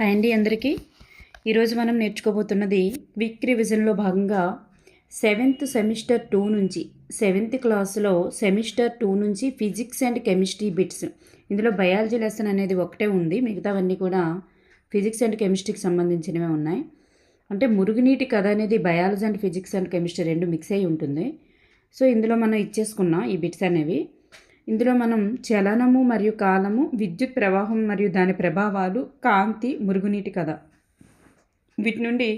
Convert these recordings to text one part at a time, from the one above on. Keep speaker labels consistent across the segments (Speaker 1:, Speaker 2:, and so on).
Speaker 1: Hi అండి అందరికీ. ఈరోజు మనం నేర్చుకోబోతున్నది క్విక్ రివిజన్లో భాగంగా సెమిస్టర్ 2 నుంచి 7th క్లాస్లో సెమిస్టర్ 2 నుంచి ఫిజిక్స్ అండ్ కెమిస్ట్రీ బిట్స్. ఇందులో బయాలజీ లెసన్ అనేది ఒకటే ఉంది, మిగతావన్నీ కూడా ఫిజిక్స్ అండ్ కెమిస్ట్రీకి సంబంధించినవే ఉన్నాయి. అంటే మురుగునీటి కథ అనేది biology and physics and chemistry రెండు మిక్స్ అయి ఉంటుంది. సో ఇందులో మనం ఇచ్చేసుకున్నాం ఈ బిట్స్ అనేవి. ఇందులో మనం చలనము మరియు కాలము, విద్యుత్ ప్రవాహం మరియు దాని ప్రభావాలు, కాంతి, మురుగునీటి కథ, వీటి నుండి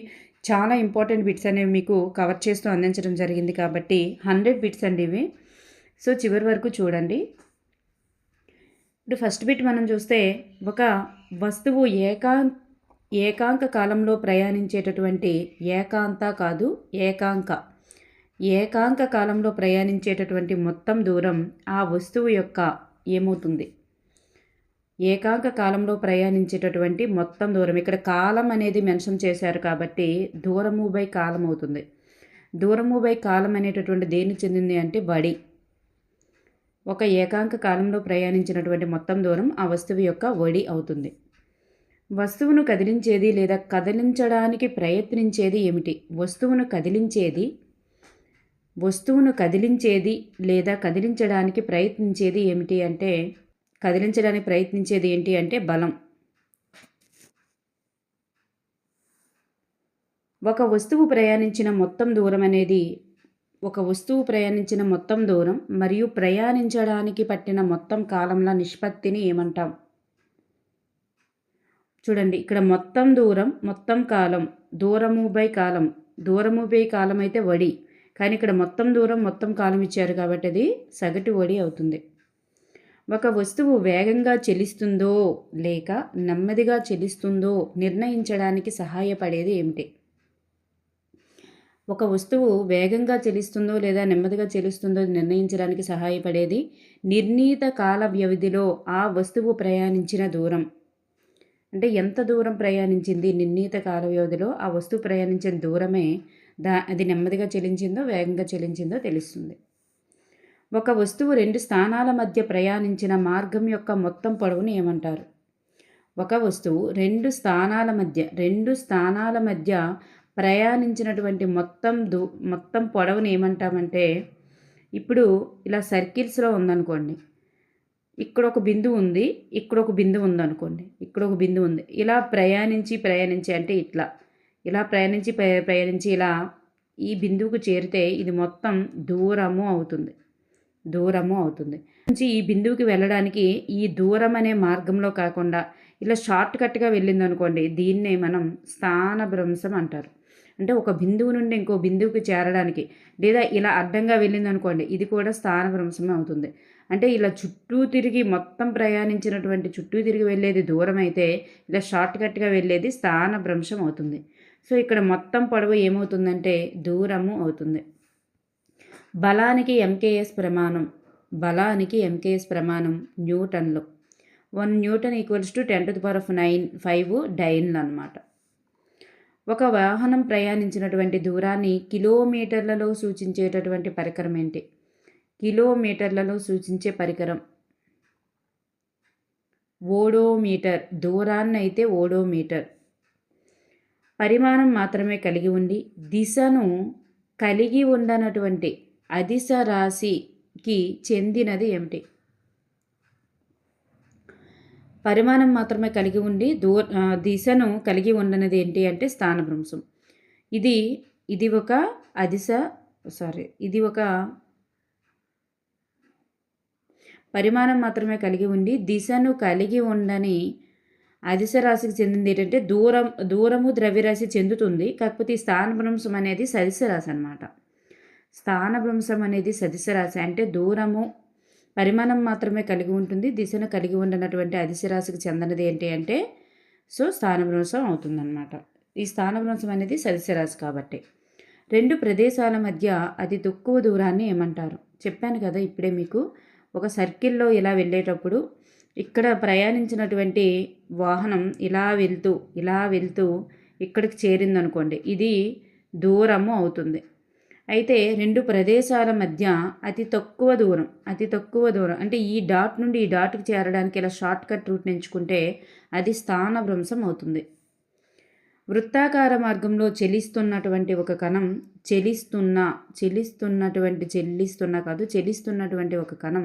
Speaker 1: చాలా ఇంపార్టెంట్ బిట్స్ అనేవి మీకు కవర్ చేస్తూ అందించడం జరిగింది. కాబట్టి 100 బిట్స్ అండి ఇవి. సో చివరి వరకు చూడండి. ఇప్పుడు ఫస్ట్ బిట్ మనం చూస్తే, ఒక వస్తువు ఏకాంక కాలంలో ప్రయాణించేటటువంటి ఏకాంక కాలంలో ప్రయాణించేటటువంటి మొత్తం దూరం ఆ వస్తువు యొక్క ఏమవుతుంది? ఏకాంక కాలంలో ప్రయాణించేటటువంటి మొత్తం దూరం, ఇక్కడ కాలం అనేది మెన్షన్ చేశారు కాబట్టి దూరము బై కాలం అవుతుంది. దూరము బై కాలం అనేటటువంటి దేనికి చెందింది అంటే వడి. ఒక ఏకాంక కాలంలో ప్రయాణించినటువంటి మొత్తం దూరం ఆ వస్తువు యొక్క వడి అవుతుంది. వస్తువును కదిలించేది లేదా కదిలించడానికి ప్రయత్నించేది ఏమిటి? వస్తువును కదిలించేది లేదా కదిలించడానికి ప్రయత్నించేది ఏమిటి అంటే, కదిలించడానికి ప్రయత్నించేది ఏంటి అంటే బలం. ఒక వస్తువు ప్రయాణించిన మొత్తం దూరం మరియు ప్రయాణించడానికి పట్టిన మొత్తం కాలంల నిష్పత్తిని ఏమంటాం? చూడండి, ఇక్కడ మొత్తం దూరం, మొత్తం కాలం, దూరము బై కాలం అయితే వడి, కానీ ఇక్కడ మొత్తం దూరం మొత్తం కాలం ఇచ్చారు కాబట్టి అది సగటు వడి అవుతుంది. ఒక వస్తువు వేగంగా చెలిస్తుందో లేక నెమ్మదిగా చెలిస్తుందో నిర్ణయించడానికి సహాయపడేది ఏమిటి? ఒక వస్తువు వేగంగా చెలిస్తుందో లేదా నెమ్మదిగా చెలుస్తుందో నిర్ణయించడానికి సహాయపడేది నిర్ణీత కాల వ్యవధిలో ఆ వస్తువు ప్రయాణించిన దూరం. అంటే ఎంత దూరం ప్రయాణించింది, నిర్ణీత కాల వ్యవధిలో ఆ వస్తువు ప్రయాణించిన దూరమే అది నెమ్మదిగా చెలించిందో వేగంగా చెలించిందో తెలుస్తుంది. ఒక వస్తువు రెండు స్థానాల మధ్య ప్రయాణించిన మార్గం యొక్క మొత్తం పొడవును ఏమంటారు? ఒక వస్తువు రెండు స్థానాల మధ్య ప్రయాణించినటువంటి మొత్తం పొడవును ఏమంటామంటే, ఇప్పుడు ఇలా సర్కిల్స్లో ఉందనుకోండి, ఇక్కడ ఒక బిందువు ఉంది, ఇక్కడ ఒక బిందువు ఉందనుకోండి, ఇక్కడ ఒక బిందువు ఉంది. ఇలా ప్రయాణించి అంటే ఇలా ప్రయాణించి ఇలా ఈ బిందువుకు చేరితే ఇది మొత్తం దూరము అవుతుంది. నుంచి ఈ బిందువుకి వెళ్ళడానికి ఈ దూరం అనే మార్గంలో కాకుండా ఇలా షార్ట్ కట్గా వెళ్ళింది అనుకోండి, దీన్నే మనం స్థానభ్రంశం అంటారు. అంటే ఒక బిందువు నుండి ఇంకో బిందువుకి చేరడానికి, లేదా ఇలా అడ్డంగా వెళ్ళింది అనుకోండి, ఇది కూడా స్థానభ్రంశమే అవుతుంది. అంటే ఇలా చుట్టూ తిరిగి వెళ్ళేది దూరం అయితే, ఇలా షార్ట్ కట్గా వెళ్ళేది స్థానభ్రంశం అవుతుంది. సో ఇక్కడ మొత్తం పొడవు ఏమవుతుందంటే దూరము అవుతుంది. బలానికి ఎంకేఎస్ ప్రమాణం న్యూటన్లో. 1 న్యూటన్ ఈక్వల్స్ టు 10⁵ డైన్లు అనమాట. ఒక వాహనం ప్రయాణించినటువంటి దూరాన్ని కిలోమీటర్లలో సూచించేటటువంటి పరికరం ఏంటి? కిలోమీటర్లలో సూచించే పరికరం ఓడోమీటర్. దూరాన్ని అయితే ఓడోమీటర్. పరిమాణం మాత్రమే కలిగి ఉండి దిశను కలిగి ఉండనటువంటి అదిశ రాశికి చెందినది ఏమిటి? పరిమాణం మాత్రమే కలిగి ఉండి దిశను కలిగి ఉండనిది ఏంటి అంటే స్థానభ్రంశం. ఇది ఒక పరిమాణం మాత్రమే కలిగి ఉండి దిశను కలిగి ఉండని అదిశ రాశికి చెందింది ఏంటంటే దూరము ద్రవ్యరాశి చెందుతుంది. కాకపోతే ఈ స్థానభ్రంశం అనేది సదిశ రాశి అనమాట. స్థానభ్రంశం అనేది సదిశ రాశి. అంటే దూరము పరిమాణం మాత్రమే కలిగి ఉంటుంది, దిశను కలిగి ఉండనటువంటి అదిశ రాశికి చెందినది ఏంటి అంటే స్థానభ్రంశం అవుతుందన్నమాట. ఈ స్థానభ్రంశం అనేది సదిశ రాశి కాబట్టి. రెండు ప్రదేశాల మధ్య అతి తక్కువ దూరాన్ని ఏమంటారు? చెప్పాను కదా ఇప్పుడే మీకు. ఒక సర్కిల్లో ఇలా వెళ్ళేటప్పుడు ఇక్కడ ప్రయాణించినటువంటి వాహనం ఇలా వెళ్తూ ఇక్కడికి చేరిందనుకోండి, ఇది దూరము అవుతుంది. అయితే 2 ప్రదేశాల మధ్య అతి తక్కువ దూరం అంటే ఈ డాట్ నుండి ఈ డాట్‌కి చేరడానికి ఇలా షార్ట్‌కట్ రూట్‌ని ఎంచుకుంటే అది స్థానభ్రంశం అవుతుంది. వృత్తాకార మార్గంలో చెలిస్తున్నటువంటి ఒక కణం చెలిస్తున్నటువంటి ఒక కణం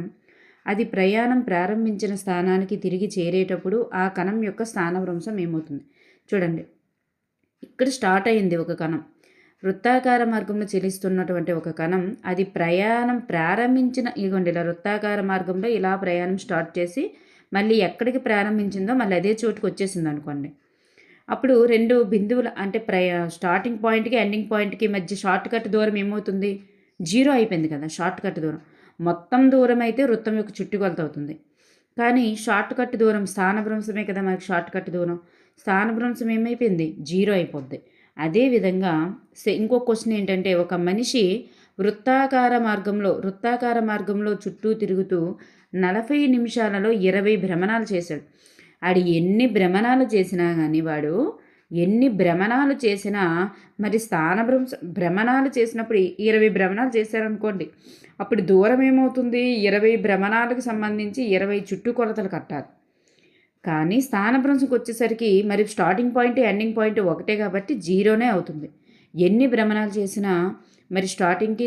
Speaker 1: అది ప్రయాణం ప్రారంభించిన స్థానానికి తిరిగి చేరేటప్పుడు ఆ కణం యొక్క స్థానభ్రంశం ఏమవుతుంది? చూడండి, ఇక్కడ స్టార్ట్ అయింది ఒక కణం. వృత్తాకార మార్గంలో చెలిస్తున్నటువంటి ఒక కణం అది ప్రయాణం ప్రారంభించిన ఇలా వృత్తాకార మార్గంలో ఇలా ప్రయాణం స్టార్ట్ చేసి మళ్ళీ ఎక్కడికి ప్రారంభించిందో మళ్ళీ అదే చోటుకు వచ్చేసింది అనుకోండి. అప్పుడు 2 బిందువుల అంటే స్టార్టింగ్ పాయింట్‌కి, ఎండింగ్ పాయింట్‌కి మధ్య షార్ట్ కట్ దూరం ఏమవుతుంది? 0 అయిపోయింది కదా షార్ట్ కట్ దూరం. మొత్తం దూరం అయితే వృత్తం యొక్క చుట్టుకొలత అవుతుంది. కానీ షార్ట్ కట్ దూరం స్థానభ్రంశమే కదా మనకి షార్ట్ కట్ దూరం. స్థానభ్రంశం ఏమైపోయింది? 0 అయిపోద్ది. అదేవిధంగా ఇంకో క్వశ్చన్ ఏంటంటే, ఒక మనిషి వృత్తాకార మార్గంలో చుట్టూ తిరుగుతూ 40 నిమిషాలలో 20 భ్రమణాలు చేశాడు. ఎన్ని భ్రమణాలు చేసినా మరి భ్రమణాలు చేసినప్పుడు 20 భ్రమణాలు చేశారనుకోండి, అప్పుడు దూరం ఏమవుతుంది? 20 భ్రమణాలకు సంబంధించి 20 చుట్టుకొలతలు కట్టాలి. కానీ స్థానభ్రంశంకి వచ్చేసరికి మరి స్టార్టింగ్ పాయింట్, ఎండింగ్ పాయింట్ ఒకటే కాబట్టి 0నే అవుతుంది. ఎన్ని భ్రమణాలు చేసినా మరి స్టార్టింగ్కి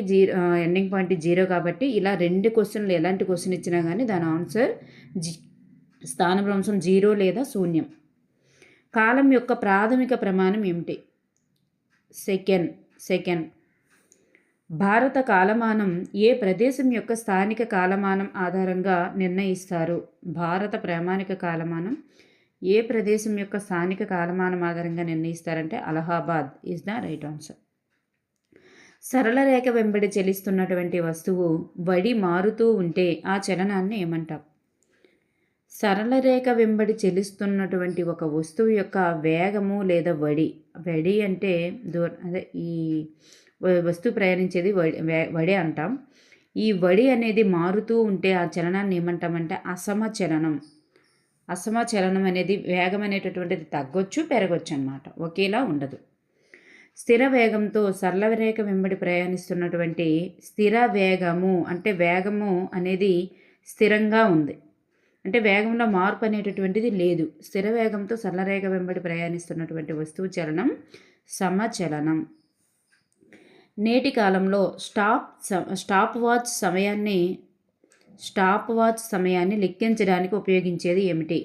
Speaker 1: ఎండింగ్ పాయింట్ 0 కాబట్టి ఇలా 2 క్వశ్చన్లు ఎలాంటి క్వశ్చన్ ఇచ్చినా కానీ దాని ఆన్సర్ స్థానభ్రంశం 0 లేదా శూన్యం. కాలం యొక్క ప్రాథమిక ప్రమాణం ఏమిటి? సెకండ్. భారత కాలమానం ఏ ప్రదేశం యొక్క స్థానిక కాలమానం ఆధారంగా నిర్ణయిస్తారు? భారత ప్రామాణిక కాలమానం ఏ ప్రదేశం యొక్క స్థానిక కాలమానం ఆధారంగా నిర్ణయిస్తారంటే Allahabad is the right answer. సరళ రేఖ వెంబడి చలిస్తున్నటువంటి వస్తువు వడి మారుతూ ఉంటే ఆ చలనాన్ని ఏమంటాం? సరళ రేఖ వెంబడి చెలిస్తున్నటువంటి ఒక వస్తువు యొక్క వేగము లేదా వడి అంటే అదే ఈ వస్తువు ప్రయాణించేది వడి అంటాం. ఈ వడి అనేది మారుతూ ఉంటే ఆ చలనాన్ని ఏమంటామంటే అసమచలనం అనేది వేగం అనేటటువంటిది తగ్గొచ్చు పెరగొచ్చు అన్నమాట, ఒకేలా ఉండదు. స్థిర వేగంతో సరళ రేఖ వెంబడి ప్రయాణిస్తున్నటువంటి స్థిర వేగము అంటే వేగము అనేది స్థిరంగా ఉంది, అంటే వేగంలో మార్పు అనేటటువంటిది లేదు. స్థిర వేగంతో సరళ రేఖ వెంబడి ప్రయాణిస్తున్నటువంటి వస్తువు చలనం సమచలనం. నేటి కాలంలో స్టాప్ వాచ్ సమయాన్ని లెక్కించడానికి ఉపయోగించేది ఏమిటి?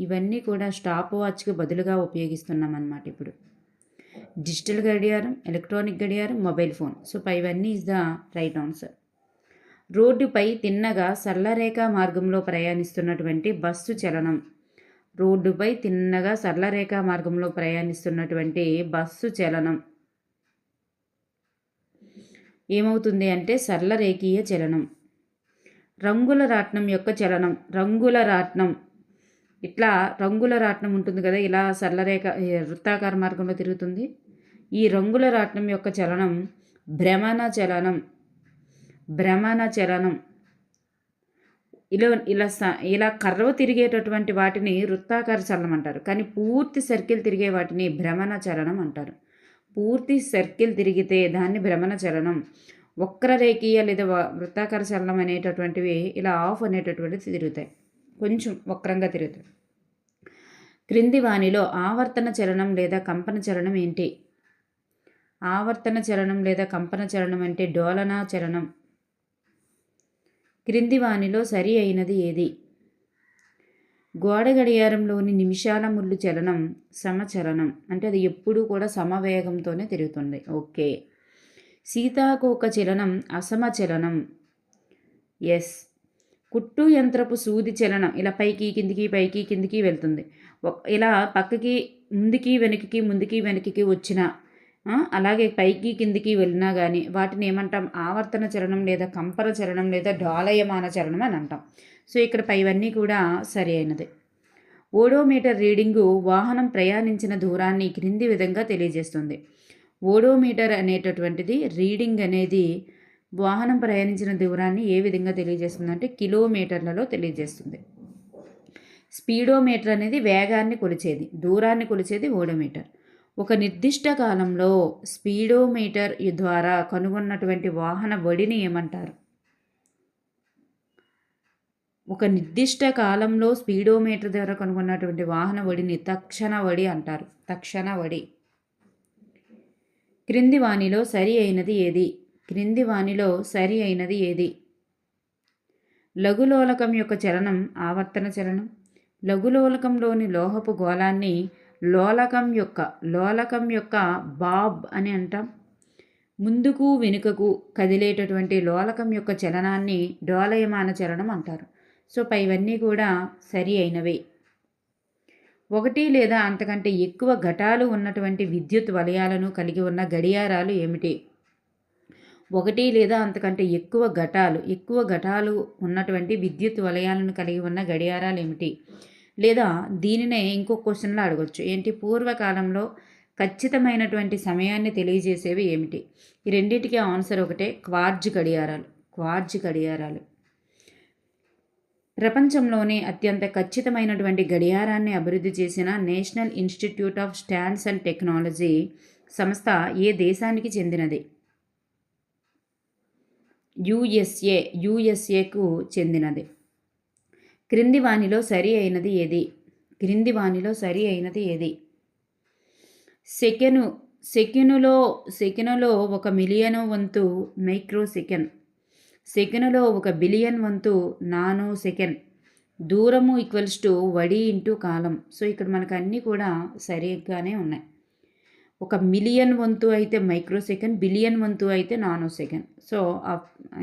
Speaker 1: ఇవన్నీ కూడా స్టాప్ వాచ్కి బదులుగా ఉపయోగిస్తున్నాం అన్నమాట. ఇప్పుడు డిజిటల్ గడియారం, ఎలక్ట్రానిక్ గడియారం, మొబైల్ ఫోన్. సో ఇవన్నీ ఇస్ ద రైట్ ఆన్సర్. రోడ్డుపై తిన్నగా సరళరేఖ మార్గంలో ప్రయాణిస్తున్నటువంటి బస్సు చలనం. ఏమవుతుంది అంటే సరళ రేఖీయ చలనం. రంగుల రాట్నం యొక్క చలనం. రంగుల రాట్నం ఉంటుంది కదా, ఇలా సరళరేఖ వృత్తాకార మార్గంలో తిరుగుతుంది. ఈ రంగుల రాట్నం యొక్క చలనం భ్రమణ చలనం. ఇలా కర్ర తిరిగేటటువంటి వాటిని వృత్తాకార చలనం అంటారు, కానీ పూర్తి సర్కిల్ తిరిగే వాటిని భ్రమణ చలనం అంటారు. పూర్తి సర్కిల్ తిరిగితే దాన్ని భ్రమణ చలనం. వక్రరేఖీయ లేదా వృత్తాకార చలనం అనేటటువంటివి ఇలా ఆఫ్ అనేటటువంటివి తిరుగుతాయి, కొంచెం వక్రంగా తిరుగుతాయి. క్రింది వానిలో ఆవర్తన చలనం లేదా కంపన చలనం ఏంటి? ఆవర్తన చలనం లేదా కంపన చలనం అంటే డోలనా చలనం. క్రింది వానిలో సరి అయినది ఏది? గోడ గడియారంలోని నిమిషాల ముళ్ళు చలనం సమచలనం, అంటే అది ఎప్పుడూ కూడా సమవేగంతోనే తిరుగుతుంది. ఓకే. సీతాకోక చలనం అసమచలనం. ఎస్. కుట్టు యంత్రపు సూది చలనం ఇలా పైకి కిందికి వెళ్తుంది. ఇలా పక్కకి ముందుకి వెనక్కి వచ్చిన అలాగే పైకి కిందికి వెళ్ళినా కానీ వాటిని ఏమంటాం? ఆవర్తన చలనం లేదా కంపన చలనం లేదా డోలయమాన చలనం అని అంటాం. సో ఇక్కడ పైవన్నీ కూడా సరి అయినది. ఓడోమీటర్ రీడింగు వాహనం ప్రయాణించిన దూరాన్ని క్రింది విధంగా తెలియజేస్తుంది. ఓడోమీటర్ అనేటటువంటిది రీడింగ్ అనేది వాహనం ప్రయాణించిన దూరాన్ని ఏ విధంగా తెలియజేస్తుంది అంటే కిలోమీటర్లలో తెలియజేస్తుంది. స్పీడోమీటర్ అనేది వేగాన్ని కొలిచేది, దూరాన్ని కొలిచేది ఓడోమీటర్. ఒక నిర్దిష్ట కాలంలో స్పీడోమీటర్ ద్వారా కనుగొన్నటువంటి వాహన వడిని ఏమంటారు? ఒక నిర్దిష్ట కాలంలో స్పీడోమీటర్ ద్వారా కనుగొన్నటువంటి వాహన వడిని తక్షణ వడి అంటారు. తక్షణ వడి. క్రింది వానిలో సరి అయినది ఏది? క్రింది వానిలో సరి అయినది ఏది? లఘులోలకం యొక్క చలనం ఆవర్తన చలనం. లఘులోలకంలోని లోహపు గోళాన్ని లోలకం యొక్క బాబ్ అని అంటాం. ముందుకు వెనుకకు కదిలేటటువంటి లోలకం యొక్క చలనాన్ని డోలయమాన చలనం అంటారు. సో పైవన్నీ కూడా సరి అయినవి. ఒకటి లేదా అంతకంటే ఎక్కువ ఘటాలు ఉన్నటువంటి విద్యుత్ వలయాలను కలిగి ఉన్న గడియారాలు ఏమిటి? ఒకటి లేదా అంతకంటే ఎక్కువ ఘటాలు ఉన్నటువంటి విద్యుత్ వలయాలను కలిగి ఉన్న గడియారాలు ఏమిటి? లేదా దీనినే ఇంకో క్వశ్చన్లో అడగొచ్చు. ఏంటి? పూర్వకాలంలో ఖచ్చితమైనటువంటి సమయాన్ని తెలియజేసేవి ఏమిటి? ఈ రెండింటికి ఆన్సర్ ఒకటే, క్వార్జ్ గడియారాలు. ప్రపంచంలోనే అత్యంత ఖచ్చితమైనటువంటి గడియారాన్ని అభివృద్ధి చేసిన national institute of stands and technology సంస్థ ఏ దేశానికి చెందినది? యుఎస్ఏకు చెందినది. క్రింది వానిలో సరి అయినది ఏది? సెకనులో 1 మిలియన్ వంతు మైక్రోసెకండ్. సెకనులో 1 బిలియన్ వంతు నానో సెకండ్. దూరము ఈక్వల్స్ టు వడి ఇంటూ కాలం. సో ఇక్కడ మనకు అన్నీ కూడా సరిగ్గానే ఉన్నాయి. 1 మిలియన్ వంతు అయితే మైక్రోసెకండ్, బిలియన్ వంతు అయితే నానో సెకండ్. సో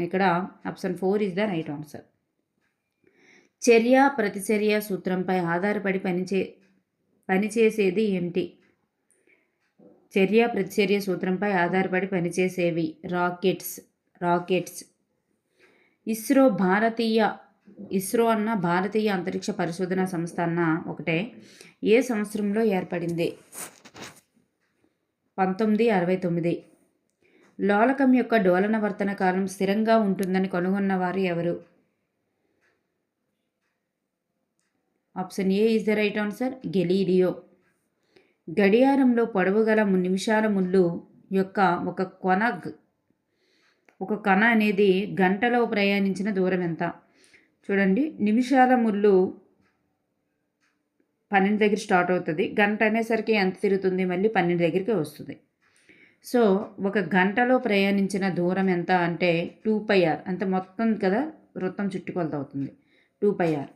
Speaker 1: ఇక్కడ option 4 is the right answer. చర్య ప్రతిచర్య సూత్రంపై ఆధారపడి పనిచేసేది ఏమిటి? చర్య ప్రతిచర్య సూత్రంపై ఆధారపడి పనిచేసేవి రాకెట్స్. ఇస్రో అన్న భారతీయ అంతరిక్ష పరిశోధన సంస్థ అన్న ఒకటే. ఏ సంవత్సరంలో ఏర్పడింది? 1969. లోలకం యొక్క డోలనవర్తన కాలం స్థిరంగా ఉంటుందని కనుగొన్నవారు ఎవరు? Option A is the right answer, Galileo. గడియారంలో పొడవు గల నిమిషాల ముళ్ళు యొక్క ఒక కణ అనేది గంటలో ప్రయాణించిన దూరం ఎంత? చూడండి, నిమిషాల ముళ్ళు 12 దగ్గర స్టార్ట్ అవుతుంది. గంట అనేసరికి ఎంత తిరుగుతుంది? మళ్ళీ 12 దగ్గరికి వస్తుంది. సో ఒక గంటలో ప్రయాణించిన దూరం ఎంత అంటే 2πr. అంత మొత్తం కదా, వృత్తం చుట్టుకొలత అవుతుంది 2πr.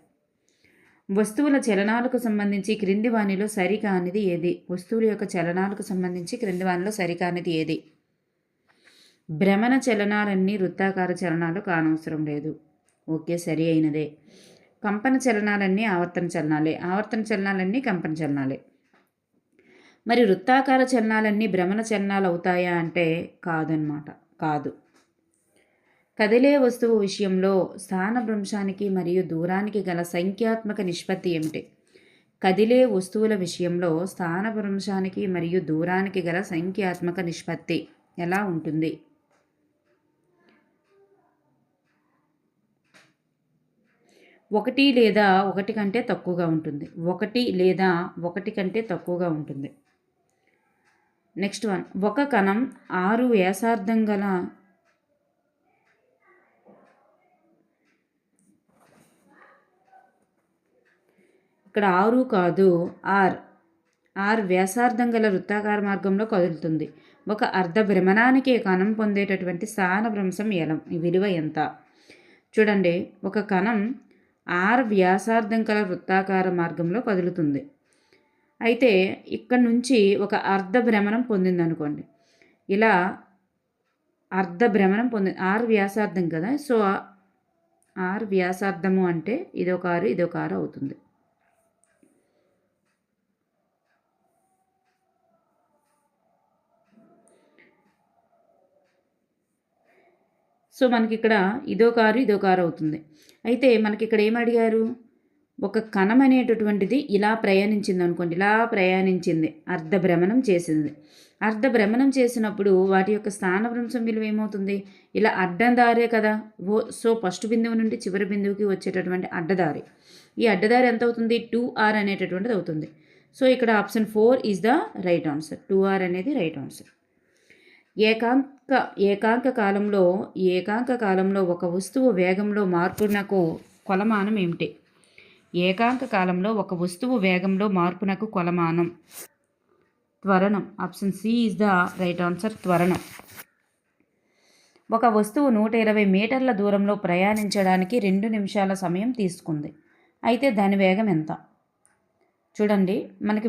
Speaker 1: వస్తువుల చలనాలకు సంబంధించి క్రింది వానిలో సరికానిది ఏది? వస్తువుల యొక్క చలనాలకు సంబంధించి క్రింది వానిలో సరికానిది ఏది? భ్రమణ చలనాలన్నీ వృత్తాకార చలనాలు కానవసరం లేదు. ఓకే, సరి అయినదే. కంపన చలనాలన్నీ ఆవర్తన చలనాలన్నీ కంపన చలనాలే. మరి వృత్తాకార చలనాలన్నీ భ్రమణ చలనాలు అవుతాయా అంటే కాదు. కదిలే వస్తువు విషయంలో స్థానభ్రంశానికి మరియు దూరానికి గల సంఖ్యాత్మక నిష్పత్తి ఏమిటి? కదిలే వస్తువుల విషయంలో స్థానభ్రంశానికి మరియు దూరానికి గల సంఖ్యాత్మక నిష్పత్తి ఎలా ఉంటుంది? ఒకటి లేదా ఒకటి కంటే తక్కువగా ఉంటుంది. నెక్స్ట్ వన్, ఒక కణం 6 వ్యాసార్థం గల ఇక్కడ 6 కాదు, R వ్యాసార్థం గల వృత్తాకార మార్గంలో కదులుతుంది. ఒక అర్ధ భ్రమణానికి కణం పొందేటటువంటి స్థానభ్రంశం విలువ ఎంత? చూడండి, ఒక కణం R వ్యాసార్థం గల వృత్తాకార మార్గంలో కదులుతుంది. అయితే ఇక్కడ నుంచి ఒక అర్ధ భ్రమణం పొందిందనుకోండి. ఇలా అర్ధ భ్రమణం పొందింది, R వ్యాసార్థం కదా. సో R వ్యాసార్థము అంటే ఇదొక R అవుతుంది. సో మనకి ఇక్కడ ఇదొక R అవుతుంది. అయితే మనకి ఇక్కడ ఏమడిగారు? ఒక కణం అనేటటువంటిది ఇలా ప్రయాణించింది అనుకోండి. ఇలా ప్రయాణించింది, అర్ధ భ్రమణం చేసింది. అర్ధ భ్రమణం చేసినప్పుడు వాటి యొక్క స్థానభ్రంశం విలువ ఏమవుతుంది? ఇలా అడ్డదారే కదా. సో ఫస్ట్ బిందువు నుండి చివరి బిందువుకి వచ్చేటటువంటి అడ్డదారి. ఈ అడ్డదారి ఎంత అవుతుంది? 2R అనేటటువంటిది అవుతుంది. సో ఇక్కడ option 4 is the right answer. 2R అనేది రైట్ ఆన్సర్. ఏకాంక కాలంలో ఒక వస్తువు వేగంలో మార్పునకు కొలమానం ఏమిటి? ఏకాంక కాలంలో ఒక వస్తువు వేగంలో మార్పునకు కొలమానం త్వరణం. Option C is the right answer. త్వరణం. ఒక వస్తువు 120 మీటర్ల దూరంలో ప్రయాణించడానికి 2 నిమిషాల సమయం తీసుకుంది. అయితే దాని వేగం ఎంత? చూడండి, మనకి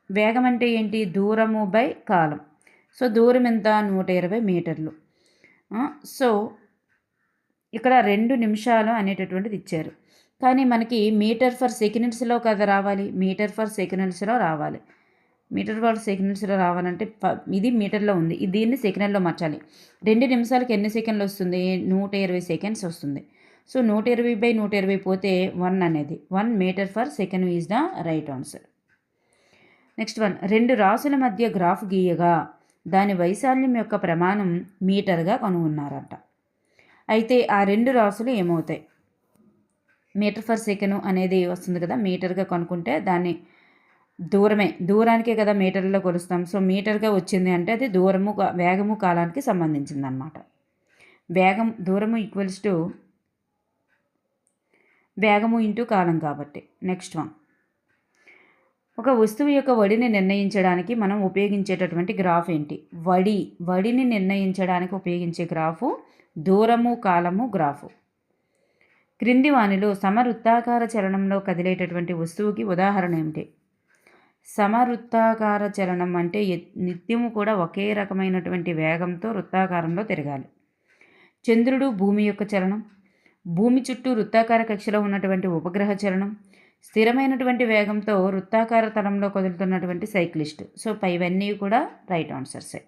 Speaker 1: వేగం అంటే ఏంటి? దూరము బై కాలం. సో దూరం ఎంత? 120 మీటర్లు. సో ఇక్కడ 2 నిమిషాలు అనేటటువంటిది ఇచ్చారు. కానీ మనకి మీటర్ ఫర్ సెకండ్స్లో కదా రావాలి. మీటర్ ఫర్ సెకండ్స్లో రావాలి. మీటర్ ఫర్ సెకండ్స్లో రావాలంటే ఇది మీటర్లో ఉంది, దీన్ని సెకండ్లో మార్చాలి. 2 నిమిషాలకి ఎన్ని సెకండ్లు వస్తుంది? 120 సెకండ్స్ వస్తుంది. సో 120/120 పోతే 1 అనేది 1 metre per second is the right answer. Next one. 2 రాసుల మధ్య గ్రాఫ్ గీయగా దాని వైశాల్యం యొక్క ప్రమాణం మీటర్గా కనుగొన్నారట. అయితే ఆ 2 రాసులు ఏమవుతాయి? మీటర్ ఫర్ సెకండ్ అనేది వస్తుంది కదా, మీటర్గా కనుక్కుంటే దాన్ని దూరానికే కదా మీటర్లో కొలుస్తాం. సో మీటర్గా వచ్చింది అంటే అది వేగము కాలానికి సంబంధించింది అన్నమాట. దూరము ఈక్వల్స్ టు వేగము ఇంటూ కాలం కాబట్టి. Next one. ఒక వస్తువు యొక్క వడిని నిర్ణయించడానికి మనం ఉపయోగించేటటువంటి గ్రాఫ్ ఏంటి? వడిని నిర్ణయించడానికి ఉపయోగించే గ్రాఫు దూరము కాలము గ్రాఫు. క్రింది వానిలో సమవృత్తాకార చలనంలో కదిలేటటువంటి వస్తువుకి ఉదాహరణ ఏమిటి? సమవృత్తాకార చలనం అంటే నిత్యము కూడా ఒకే రకమైనటువంటి వేగంతో వృత్తాకారంలో తిరగాలి. చంద్రుడు భూమి యొక్క చలనం, భూమి చుట్టూ వృత్తాకార కక్షలో ఉన్నటువంటి ఉపగ్రహ చలనం, స్థిరమైనటువంటి వేగంతో వృత్తాకార తలంలో కదులుతున్నటువంటి సైక్లిస్ట్. సో పైవన్నీ కూడా రైట్ ఆన్సర్సే.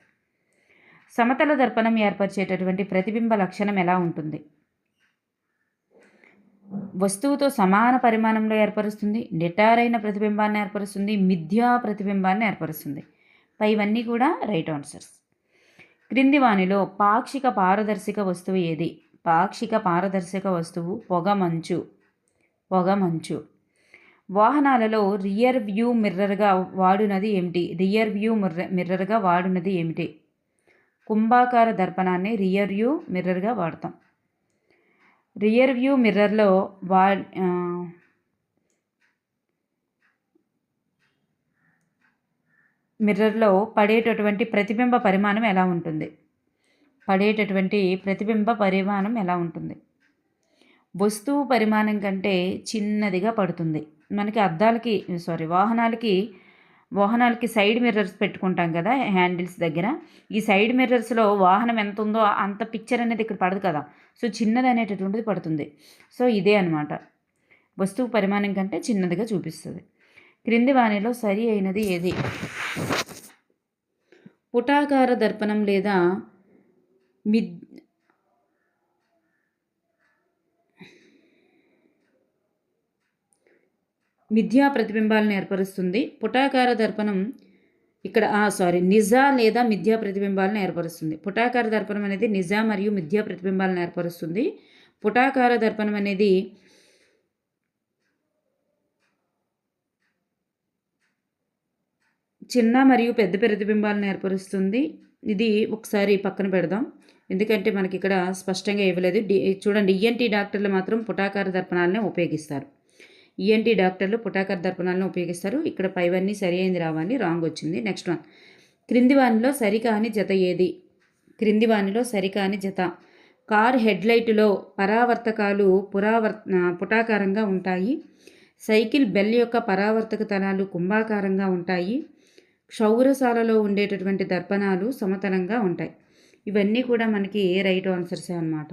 Speaker 1: సమతల దర్పణం ఏర్పరిచేటటువంటి ప్రతిబింబ లక్షణం ఎలా ఉంటుంది? వస్తువుతో సమాన పరిమాణంలో ఏర్పరుస్తుంది, నిటారైన ప్రతిబింబాన్ని ఏర్పరుస్తుంది, మిథ్యా ప్రతిబింబాన్ని ఏర్పరుస్తుంది. పైవన్నీ కూడా రైట్ ఆన్సర్స్. క్రింది వానిలో పాక్షిక పారదర్శక వస్తువు ఏది? పాక్షిక పారదర్శక వస్తువు పొగమంచు. వాహనాలలో రియర్ వ్యూ మిర్రర్గా వాడునది ఏమిటి? కుంభాకార దర్పణాన్ని రియర్ వ్యూ మిర్రర్గా వాడతాం. రియర్ వ్యూ మిర్రర్లో పడేటటువంటి ప్రతిబింబ పరిమాణం ఎలా ఉంటుంది? వస్తువు పరిమాణం కంటే చిన్నదిగా పడుతుంది. మనకి వాహనాలకి సైడ్ మిర్రర్స్ పెట్టుకుంటాం కదా హ్యాండిల్స్ దగ్గర. ఈ సైడ్ మిర్రర్స్లో వాహనం ఎంత ఉందో అంత పిక్చర్ అనేది ఇక్కడ పడదు కదా. సో చిన్నది అనేటటువంటిది పడుతుంది. సో ఇదే అనమాట, వస్తువు పరిమాణం కంటే చిన్నదిగా చూపిస్తుంది. క్రింది వానిలో సరి అయినది ఏది? పుటాకార దర్పణం లేదా మిథ్యా ప్రతిబింబాలను ఏర్పరుస్తుంది. పుటాకార దర్పణం ఇక్కడ నిజా లేదా మిథ్యా ప్రతిబింబాలను ఏర్పరుస్తుంది. పుటాకార దర్పణం అనేది నిజా మరియు మిథ్యా ప్రతిబింబాలను ఏర్పరుస్తుంది. పుటాకార దర్పణం అనేది చిన్న మరియు పెద్ద ప్రతిబింబాలను ఏర్పరుస్తుంది. ఇది ఒకసారి పక్కన పెడదాం, ఎందుకంటే మనకి ఇక్కడ స్పష్టంగా ఇవ్వలేదు. చూడండి, ఈఎన్టీ డాక్టర్లు మాత్రం పుటాకార దర్పణాలనే ఉపయోగిస్తారు. ఈఎన్టీ డాక్టర్లు పుటాకార దర్పణాలను ఉపయోగిస్తారు. ఇక్కడ పైవన్నీ సరి అయింది రావాలి, రాంగ్ వచ్చింది. Next one. క్రింది వానిలో సరికాని జత ఏది? కార్ హెడ్లైటులో పరావర్తకాలు పుటాకారంగా ఉంటాయి. సైకిల్ బెల్ యొక్క పరావర్తక తలాలు కుంభాకారంగా ఉంటాయి. క్షౌరశాలలో ఉండేటటువంటి దర్పణాలు సమతలంగా ఉంటాయి. ఇవన్నీ కూడా మనకి రైట్ ఆన్సర్సే అన్నమాట.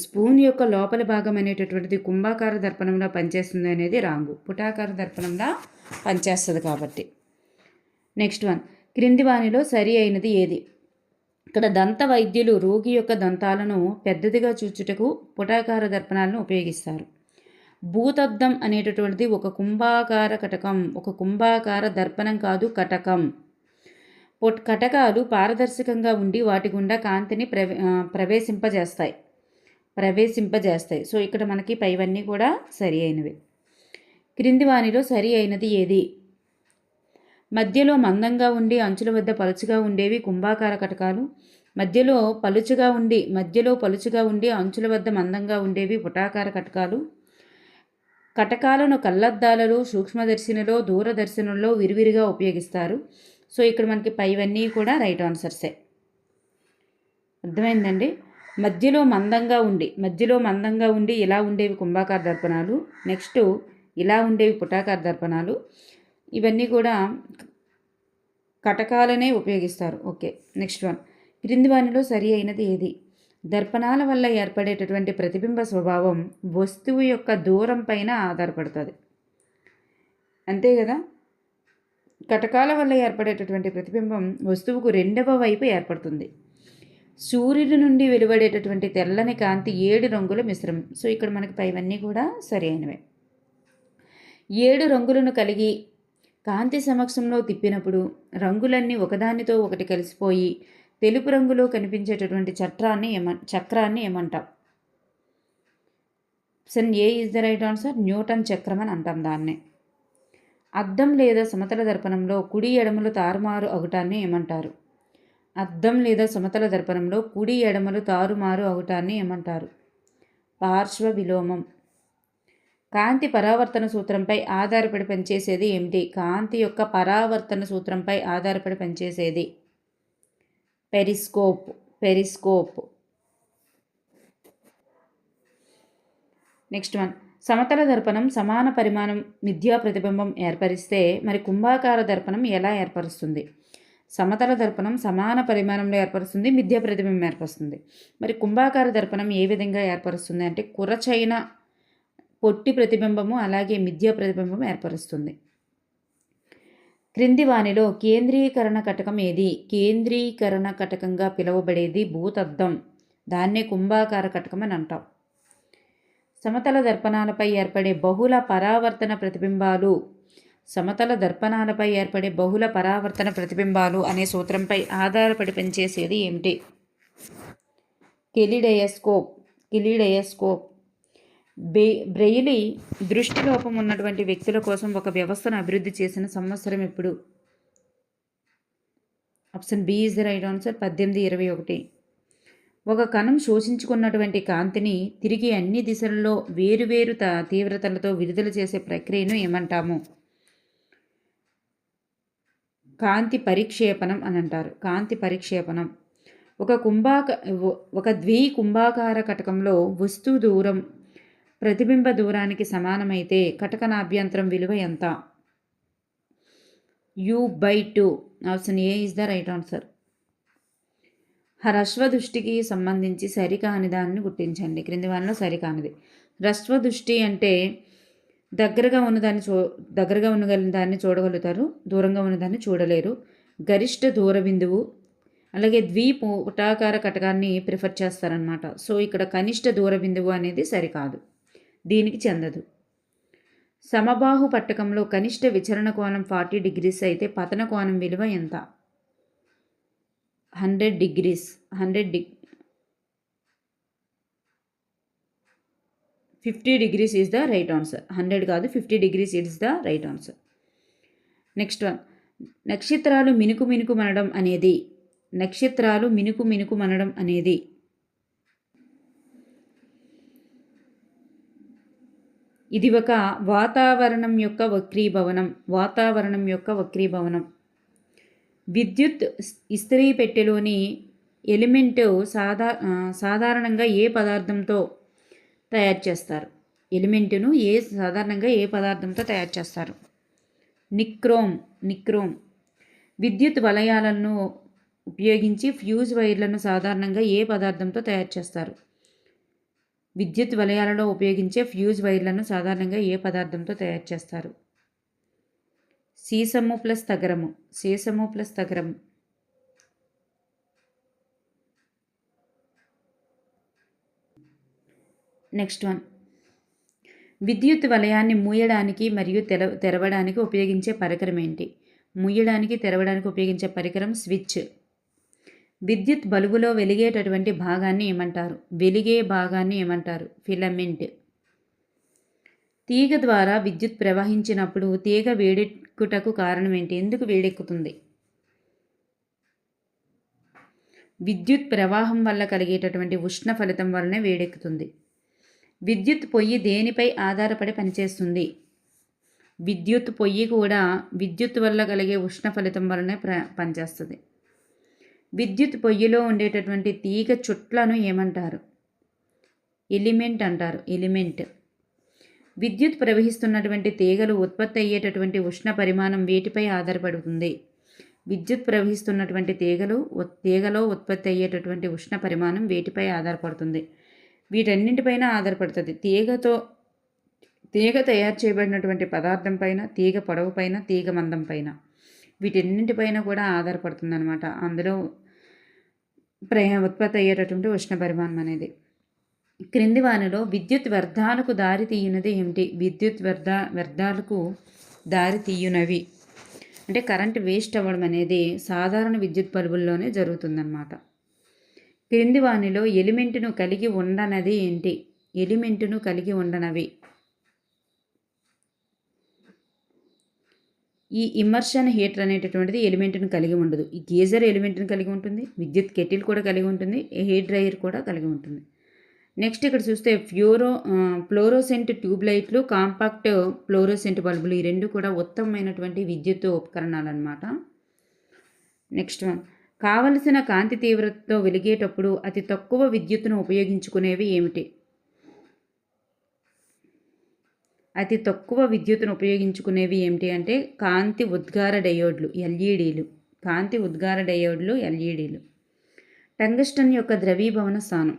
Speaker 1: స్పూన్ యొక్క లోపల భాగం అనేటటువంటిది కుంభాకార దర్పణంలో పనిచేస్తుంది అనేది రాంగు, పుటాకార దర్పణంలో పనిచేస్తుంది కాబట్టి. Next one. క్రింది వానిలో సరి అయినది ఏది? ఇక్కడ దంత వైద్యులు రోగి యొక్క దంతాలను పెద్దదిగా చూచుటకు పుటాకార దర్పణాలను ఉపయోగిస్తారు. భూతద్దం అనేటటువంటిది ఒక కుంభాకార దర్పణం కాదు, కటకం. కటకాలు పారదర్శకంగా ఉండి వాటి గుండా కాంతిని ప్రవేశింపజేస్తాయి. సో ఇక్కడ మనకి పైవన్నీ కూడా సరి అయినవి. క్రింది వానిలో సరి అయినది ఏది? మధ్యలో మందంగా ఉండి అంచుల వద్ద పలుచగా ఉండేవి కుంభాకార కటకాలు. మధ్యలో పలుచగా ఉండి అంచుల వద్ద మందంగా ఉండేవి పుటాకార కటకాలు. కటకాలను కళ్ళద్దాలలో, సూక్ష్మదర్శినిలో, దూరదర్శనంలో విరివిరిగా ఉపయోగిస్తారు. సో ఇక్కడ మనకి పైవన్నీ కూడా రైట్ ఆన్సర్సే. అర్థమైందండి? మధ్యలో మందంగా ఉండి ఇలా ఉండేవి కుంభాకార దర్పణాలు. నెక్స్ట్ ఇలా ఉండేవి పుటాకార దర్పణాలు. ఇవన్నీ కూడా కటకాలనే ఉపయోగిస్తారు. Okay, next one. క్రింది వానిలో సరి అయినది ఏది? దర్పణాల వల్ల ఏర్పడేటటువంటి ప్రతిబింబ స్వభావం వస్తువు యొక్క దూరం పైన ఆధారపడుతుంది. అంతే కదా? కటకాల వల్ల ఏర్పడేటటువంటి ప్రతిబింబం వస్తువుకు రెండవ వైపు ఏర్పడుతుంది. సూర్యుడి నుండి వెలువడేటటువంటి తెల్లని కాంతి 7 రంగుల మిశ్రమం. సో ఇక్కడ మనకి పైవన్నీ కూడా సరి అయినవే. 7 రంగులను కలిగి కాంతి సమక్షంలో తిప్పినప్పుడు రంగులన్నీ ఒకదానితో ఒకటి కలిసిపోయి తెలుపు రంగులో కనిపించేటటువంటి చక్రాన్ని ఏమంటాం? Option A is the right answer. Newton చక్రం అని అంటాం దాన్నే. అద్దం లేదా సమతల దర్పణంలో కుడి ఎడమలు తారుమారు అగుటాన్ని ఏమంటారు? అద్దం లేదా సమతల దర్పణంలో కుడి ఎడమలు తారుమారు అగుటాన్ని ఏమంటారు? పార్శ్వ విలోమం. కాంతి పరావర్తన సూత్రంపై ఆధారపడి పనిచేసేది ఏమిటి? కాంతి యొక్క పరావర్తన సూత్రంపై ఆధారపడి పనిచేసేది పెరిస్కోప్. Next one. సమతల దర్పణం సమాన పరిమాణం మిథ్యా ప్రతిబింబం ఏర్పరిస్తే మరి కుంభాకార దర్పణం ఎలా ఏర్పరుస్తుంది? సమతల దర్పణం సమాన పరిమాణంలో ఏర్పరుస్తుంది, మిథ్యా ప్రతిబింబం ఏర్పరుస్తుంది. మరి కుంభాకార దర్పణం ఏ విధంగా ఏర్పరుస్తుంది అంటే కురచైన పొట్టి ప్రతిబింబము అలాగే మిథ్యా ప్రతిబింబం ఏర్పరుస్తుంది. క్రింది వానిలో కేంద్రీకరణ కటకం ఏది? కేంద్రీకరణ కటకంగా పిలువబడేది భూతద్దం. దాన్నే కుంభాకార కటకం అని అంటాం. సమతల దర్పణాలపై ఏర్పడే బహుళ పరావర్తన ప్రతిబింబాలు అనే సూత్రంపై ఆధారపడి పనిచేసేది ఏమిటి? కెలిడోస్కోప్. బ్రెయిలీ దృష్టిలోపం ఉన్నటువంటి వ్యక్తుల కోసం ఒక వ్యవస్థను అభివృద్ధి చేసిన సంవత్సరం ఎప్పుడు? Option B is the right answer. 1821. ఒక కణం శోషించుకున్నటువంటి కాంతిని తిరిగి అన్ని దిశలలో వేరువేరు తీవ్రతలతో విడుదల చేసే ప్రక్రియను ఏమంటాము? కాంతి పరిక్షేపణం అని అంటారు. కాంతి పరిక్షేపణం. ఒక ద్వికుంభాకార కటకంలో వస్తువు దూరం ప్రతిబింబ దూరానికి సమానమైతే కటకనాభ్యంతరం విలువ ఎంత? U/2. Option A is the right answer. హ్రస్వ దృష్టికి సంబంధించి సరికాని దాన్ని గుర్తించండి. క్రింది వానిలో సరికానిది. హ్రస్వ దృష్టి అంటే దగ్గరగా ఉన్నదాన్ని దాన్ని చూడగలుగుతారు, దూరంగా ఉన్నదాన్ని చూడలేరు. గరిష్ట దూర బిందువు అలాగే పుటాకార కటకాన్ని ప్రిఫర్ చేస్తారనమాట. సో ఇక్కడ కనిష్ట దూర బిందువు అనేది సరికాదు, దీనికి చెందదు. సమబాహు పట్టకంలో కనిష్ట విచరణ కోణం 40 degrees అయితే పతన కోణం విలువ ఎంత? 100 degrees. 50 degrees is the right answer. 100 కాదు, 50 degrees is the right answer. Next one. నక్షత్రాలు మినుకు మినుకు మనడం అనేది ఇది ఒక వాతావరణం యొక్క వక్రీభవనం. విద్యుత్ ఇస్త్రీ పెట్టెలోని ఎలిమెంట్ సాధారణంగా ఏ పదార్థంతో తయారు చేస్తారు? సాధారణంగా ఏ పదార్థంతో తయారు చేస్తారు? నిక్రోమ్. విద్యుత్ వలయాలను ఉపయోగించి ఫ్యూజ్ వైర్లను సాధారణంగా ఏ పదార్థంతో తయారు చేస్తారు? విద్యుత్ వలయాలలో ఉపయోగించే ఫ్యూజ్ వైర్లను సాధారణంగా ఏ పదార్థంతో తయారు చేస్తారు? సీసము ప్లస్ తగరము. Next one. విద్యుత్ వలయాన్ని మూయడానికి మరియు తెరవడానికి ఉపయోగించే పరికరం ఏంటి? మూయడానికి తెరవడానికి ఉపయోగించే పరికరం స్విచ్. విద్యుత్ బల్బులో వెలిగేటటువంటి భాగాన్ని ఏమంటారు? ఫిలమెంట్. తీగ ద్వారా విద్యుత్ ప్రవహించినప్పుడు తీగ వేడెక్కుటకు కారణం ఏంటి? ఎందుకు వేడెక్కుతుంది? విద్యుత్ ప్రవాహం వల్ల కలిగేటటువంటి ఉష్ణ ఫలితం వలనే వేడెక్కుతుంది. విద్యుత్ పొయ్యి దేనిపై ఆధారపడి పనిచేస్తుంది? విద్యుత్ పొయ్యి కూడా విద్యుత్ వల్ల కలిగే ఉష్ణ ఫలితం వలనే పనిచేస్తుంది. విద్యుత్ పొయ్యిలో ఉండేటటువంటి తీగ చుట్లను ఏమంటారు? ఎలిమెంట్ అంటారు. ఎలిమెంట్. విద్యుత్ ప్రవహిస్తున్నటువంటి తీగలు ఉత్పత్తి అయ్యేటటువంటి ఉష్ణ పరిమాణం వేటిపై ఆధారపడుతుంది? విద్యుత్ ప్రవహిస్తున్నటువంటి తీగలో ఉత్పత్తి అయ్యేటటువంటి ఉష్ణ పరిమాణం వేటిపై ఆధారపడుతుంది? వీటన్నింటిపైన ఆధారపడుతుంది. తీగ తయారు చేయబడినటువంటి పదార్థం పైన, తీగ పొడవు పైన, తీగ మందం పైన, వీటన్నింటిపైన కూడా ఆధారపడుతుంది అనమాట. అందులో ఉత్పత్తి అయ్యేటటువంటి ఉష్ణ పరిమాణం అనేది. క్రింది వానిలో విద్యుత్ వ్యర్థాలకు దారి తీయునది ఏమిటి? విద్యుత్ వ్యర్థాలకు దారి తీయునవి అంటే కరెంట్ వేస్ట్ అవ్వడం అనేది సాధారణ విద్యుత్ బల్బుల్లోనే జరుగుతుందన్నమాట. క్రింది వానిలో ఎలిమెంటును కలిగి ఉండనది ఏంటి? ఎలిమెంటును కలిగి ఉండనవి. ఈ ఇమ్మర్షన్ హీటర్ అనేటటువంటిది ఎలిమెంట్ను కలిగి ఉండదు. ఈ గీజర్ ఎలిమెంట్ను కలిగి ఉంటుంది, విద్యుత్ కెటిల్ కూడా కలిగి ఉంటుంది, హెయిర్ డ్రైయర్ కూడా కలిగి ఉంటుంది. నెక్స్ట్ ఇక్కడ చూస్తే ఫ్లోరోసెంట్ ట్యూబ్ లైట్లు, కాంపాక్ట్ ఫ్లోరోసెంట్ బల్బులు, ఈ రెండు కూడా ఉత్తమమైనటువంటి విద్యుత్ ఉపకరణాలు అన్నమాట. నెక్స్ట్ వన్, కావలసిన కాంతి తీవ్రతతో వెలిగేటప్పుడు అతి తక్కువ విద్యుత్తును ఉపయోగించుకునేవి ఏమిటి? అతి తక్కువ విద్యుత్తును ఉపయోగించుకునేవి ఏమిటి అంటే కాంతి ఉద్గార డయోడ్లు, ఎల్ఈడీలు. కాంతి ఉద్గార డయోడ్లు, ఎల్ఈడీలు. టంగ్స్టన్ యొక్క ద్రవీభవన స్థానం.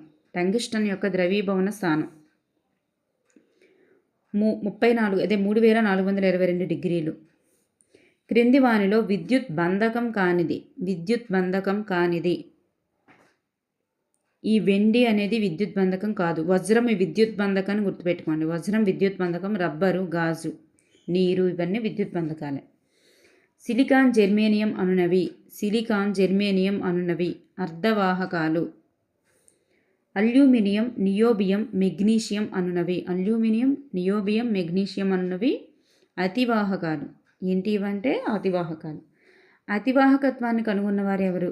Speaker 1: 3422 డిగ్రీలు. క్రింది వానిలో విద్యుత్ బంధకం కానిది. ఈ వెండి అనేది విద్యుత్ బంధకం కాదు. వజ్రం విద్యుత్ బంధకాన్ని గుర్తుపెట్టుకోండి. వజ్రం విద్యుత్ బంధకం, రబ్బరు, గాజు, నీరు ఇవన్నీ విద్యుత్ బంధకాలే. సిలికాన్ జెర్మేనియం అనునవి అర్ధవాహకాలు. అల్యూమినియం, నియోబియం, మెగ్నీషియం అనునవి అతివాహకాలు. ఏంటి ఇవంటే అతివాహకాలు. అతివాహకత్వాన్ని కనుగొన్నవారు ఎవరు?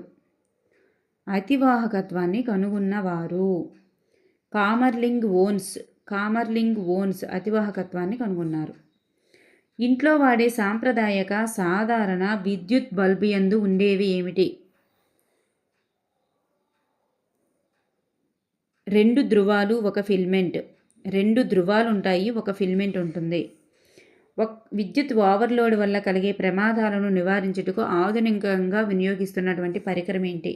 Speaker 1: కామర్లింగ్ ఓన్స్ అతివాహకత్వాన్ని కనుగొన్నారు. ఇంట్లో వాడే సాంప్రదాయక సాధారణ విద్యుత్ బల్బు యందు ఉండేవి ఏమిటి? 2 ధ్రువాలు, ఒక ఫిల్మెంట్. 2 ధ్రువాలు ఉంటాయి, ఒక ఫిల్మెంట్ ఉంటుంది. విద్యుత్ ఓవర్లోడ్ వల్ల కలిగే ప్రమాదాలను నివారించుటకు ఆధునికంగా వినియోగిస్తున్నటువంటి పరికరం ఏంటి?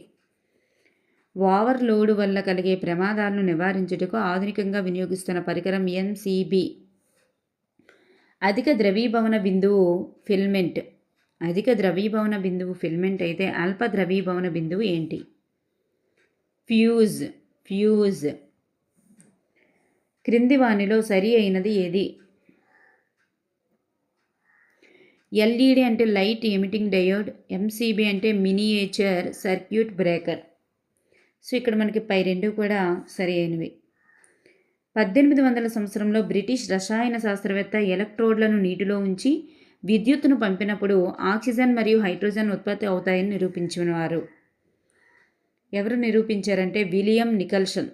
Speaker 1: ఓవర్లోడ్ వల్ల కలిగే ప్రమాదాలను నివారించుటకు ఆధునికంగా వినియోగిస్తున్న పరికరం MCB. అధిక ద్రవీభవన బిందువు ఫిల్మెంట్ అయితే అల్ప ద్రవీభవన బిందువు ఏంటి? ఫ్యూజ్. క్రింది వానిలో సరి అయినది ఏది? ఎల్ఈడి అంటే లైట్ ఎమిటింగ్ డయోడ్, MCB అంటే మినియేచర్ సర్క్యూట్ బ్రేకర్. సో ఇక్కడ మనకి పై రెండు కూడా సరి అయినవి. 1800 సంవత్సరంలో బ్రిటిష్ రసాయన శాస్త్రవేత్త ఎలక్ట్రోడ్లను నీటిలో ఉంచి విద్యుత్తును పంపినప్పుడు ఆక్సిజన్ మరియు హైడ్రోజన్ ఉత్పత్తి అవుతాయని నిరూపించినవారు. ఎవరు నిరూపించారంటే విలియం నికల్సన్.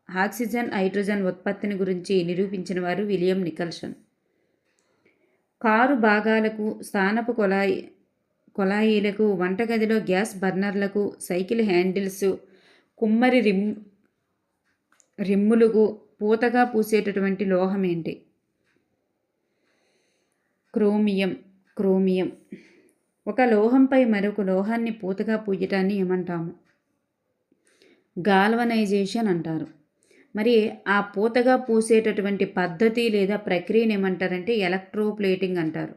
Speaker 1: ఆక్సిజన్, హైడ్రోజన్ ఉత్పత్తిని గురించి నిరూపించిన వారు విలియం నికల్సన్. కారు భాగాలకు, స్థానపు కొలాయిలకు, వంటగదిలో గ్యాస్ బర్నర్లకు, సైకిల్ హ్యాండిల్స్, కుమ్మరి రిమ్ములకు పూతగా పూసేటటువంటి లోహం ఏంటి? క్రోమియం. ఒక లోహంపై మరొక లోహాన్ని పూతగా పూయటాన్ని ఏమంటాము? గాల్వనైజేషన్ అంటారు. మరి ఆ పూతగా పూసేటటువంటి పద్ధతి లేదా ప్రక్రియను ఏమంటారంటే ఎలక్ట్రోప్లేటింగ్ అంటారు.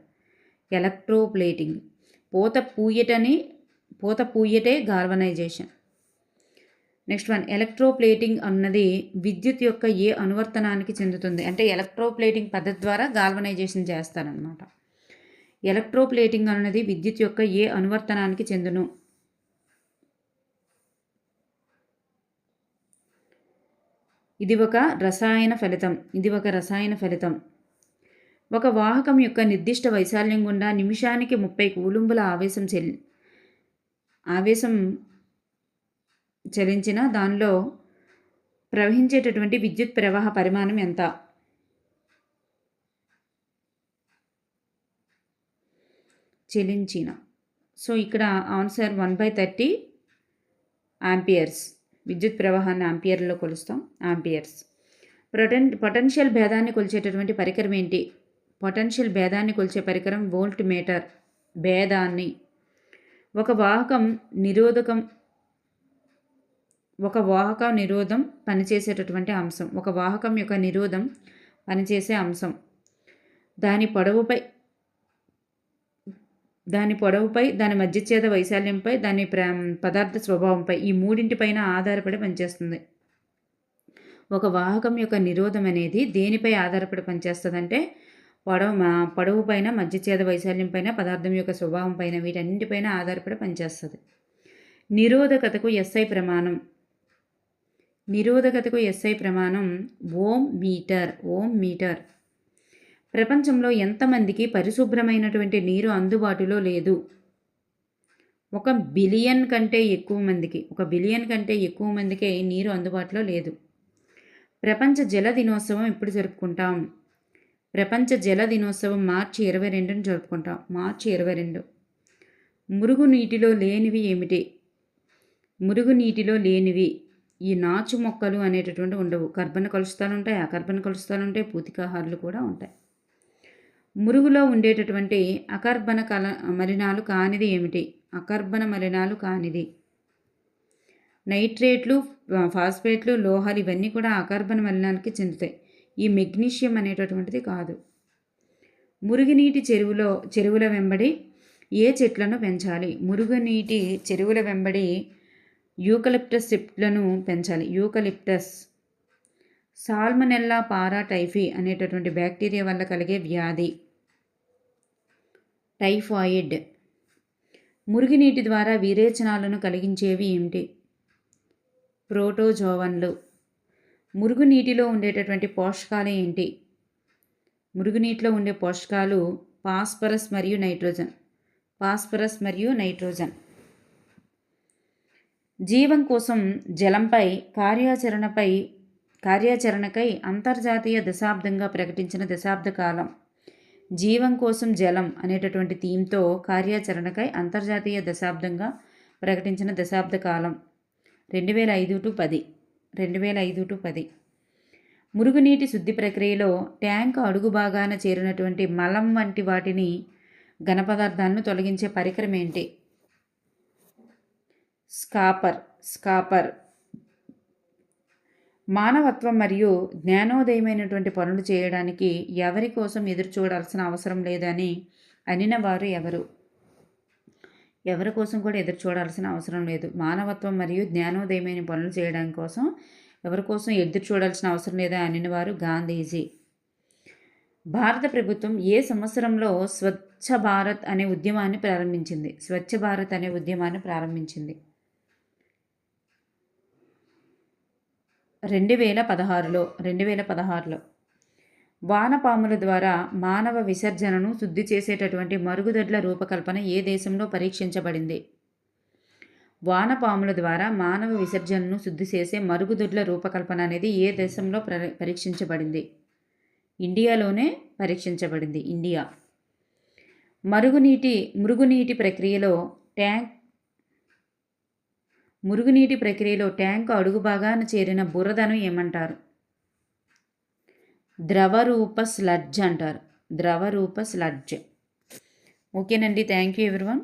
Speaker 1: పూత పూయటే గాల్వనైజేషన్. నెక్స్ట్ వన్, ఎలక్ట్రోప్లేటింగ్ అన్నది విద్యుత్ యొక్క ఏ అనువర్తనానికి చెందుతుంది? అంటే ఎలక్ట్రోప్లేటింగ్ పద్ధతి ద్వారా గాల్వనైజేషన్ చేస్తారనమాట. ఎలక్ట్రోప్లేటింగ్ అన్నది విద్యుత్ యొక్క ఏ అనువర్తనానికి చెందును? ఇది ఒక రసాయన ఫలితం. ఒక వాహకం యొక్క నిర్దిష్ట వైశాల్యం గుండా నిమిషానికి 30 కూలుంబుల ఆవేశం చలించిన దానిలో ప్రవహించేటటువంటి విద్యుత్ ప్రవాహ పరిమాణం ఎంత? చలించిన. సో ఇక్కడ ఆన్సర్ 1/30 ఆంపియర్స్. విద్యుత్ ప్రవాహాన్ని ఆంపియర్లో కొలుస్తాం, ఆంపియర్స్. పొటెన్షియల్ భేదాన్ని కొలిచేటటువంటి పరికరం ఏంటి? పొటెన్షియల్ భేదాన్ని కొలిచే పరికరం వోల్ట్ మీటర్. భేదాన్ని ఒక వాహక నిరోధం పనిచేసేటటువంటి అంశం. ఒక వాహకం యొక్క నిరోధం పనిచేసే అంశం దాని పొడవుపై, దాని మధ్యఛేద వైశాల్యంపై, దాని పదార్థ స్వభావంపై, ఈ మూడింటిపైన ఆధారపడి పనిచేస్తుంది. ఒక వాహకం యొక్క నిరోధం అనేది దేనిపై ఆధారపడి పనిచేస్తుందంటే పొడవు పైన, మధ్యఛేద వైశాల్యం పైన, పదార్థం యొక్క స్వభావం పైన, వీటన్నింటిపైన ఆధారపడి పనిచేస్తుంది. నిరోధకతకు ఎస్ఐ ప్రమాణం. Ohm metre. ప్రపంచంలో ఎంతమందికి పరిశుభ్రమైనటువంటి నీరు అందుబాటులో లేదు? 1 బిలియన్ కంటే ఎక్కువ మందికి నీరు అందుబాటులో లేదు. ప్రపంచ జల దినోత్సవం ఎప్పుడు జరుపుకుంటాం? ప్రపంచ జల దినోత్సవం మార్చి 22న జరుపుకుంటాం. మార్చి 22. మురుగునీటిలో లేనివి ఏమిటి? మురుగునీటిలో లేనివి ఈ నాచు మొక్కలు అనేటటువంటి ఉండవు. కర్బన కలుషితాలు ఉంటాయి, అకర్బన కలుషితాలు ఉంటాయి, పూతికాహారాలు కూడా ఉంటాయి. మురుగులో ఉండేటటువంటి అకర్బన మలినాలు కానిది ఏమిటి? అకర్బన మలినాలు కానిది నైట్రేట్లు, ఫాస్ఫేట్లు, లోహాలు, ఇవన్నీ కూడా అకర్బన మలినాలకి చెందుతాయి. ఈ మెగ్నీషియం అనేటటువంటిది కాదు. మురుగునీటి చెరువుల వెంబడి ఏ చెట్లను పెంచాలి? మురుగునీటి చెరువుల వెంబడి యూకలిప్టస్ చెట్లను పెంచాలి. యూకలిప్టస్. సాల్మనెల్లా పారాటైఫీ అనేటటువంటి బ్యాక్టీరియా వల్ల కలిగే వ్యాధి టైఫాయిడ్. మురుగునీటి ద్వారా విరేచనాలను కలిగించేవి ఏమిటి? ప్రోటోజోవన్లు. మురుగునీటిలో ఉండేటటువంటి పోషకాలు ఏంటి? మురుగునీటిలో ఉండే పోషకాలు ఫాస్ఫరస్ మరియు నైట్రోజన్. జీవం కోసం జలంపై కార్యాచరణకై అంతర్జాతీయ దశాబ్దంగా ప్రకటించిన దశాబ్ద కాలం. జీవం కోసం జలం అనేటటువంటి థీమ్తో కార్యాచరణకై అంతర్జాతీయ దశాబ్దంగా ప్రకటించిన దశాబ్ద కాలం 2005-10. మురుగునీటి శుద్ధి ప్రక్రియలో ట్యాంకు అడుగు భాగాన చేరినటువంటి మలం వంటి వాటిని ఘన పదార్థాలను తొలగించే పరికరం ఏంటి? స్కాపర్. మానవత్వం మరియు జ్ఞానోదయమైనటువంటి పనులు చేయడానికి ఎవరి కోసం ఎదురు చూడాల్సిన అవసరం లేదని అనిన వారు ఎవరు? ఎవరి కోసం కూడా ఎదురు చూడాల్సిన అవసరం లేదు. మానవత్వం మరియు జ్ఞానోదయమైన పనులు చేయడానికి కోసం ఎవరి కోసం ఎదురు చూడాల్సిన అవసరం లేదా అనిన వారు గాంధీజీ. భారత ప్రభుత్వం ఏ సంవత్సరంలో స్వచ్ఛ భారత్ అనే ఉద్యమాన్ని ప్రారంభించింది? 2016లో. వానపాముల ద్వారా మానవ విసర్జనను శుద్ధి చేసేటటువంటి మరుగుదొడ్ల రూపకల్పన ఏ దేశంలో పరీక్షించబడింది? వానపాముల ద్వారా మానవ విసర్జనను శుద్ధి చేసే మరుగుదొడ్ల రూపకల్పన అనేది ఏ దేశంలో పరీక్షించబడింది? ఇండియాలోనే పరీక్షించబడింది. ఇండియా. మురుగునీటి ప్రక్రియలో ట్యాంకు అడుగు భాగాన చేరిన బురదను ఏమంటారు? ద్రవరూప స్లడ్జ్ అంటారు. ఓకేనండి. Thank you everyone.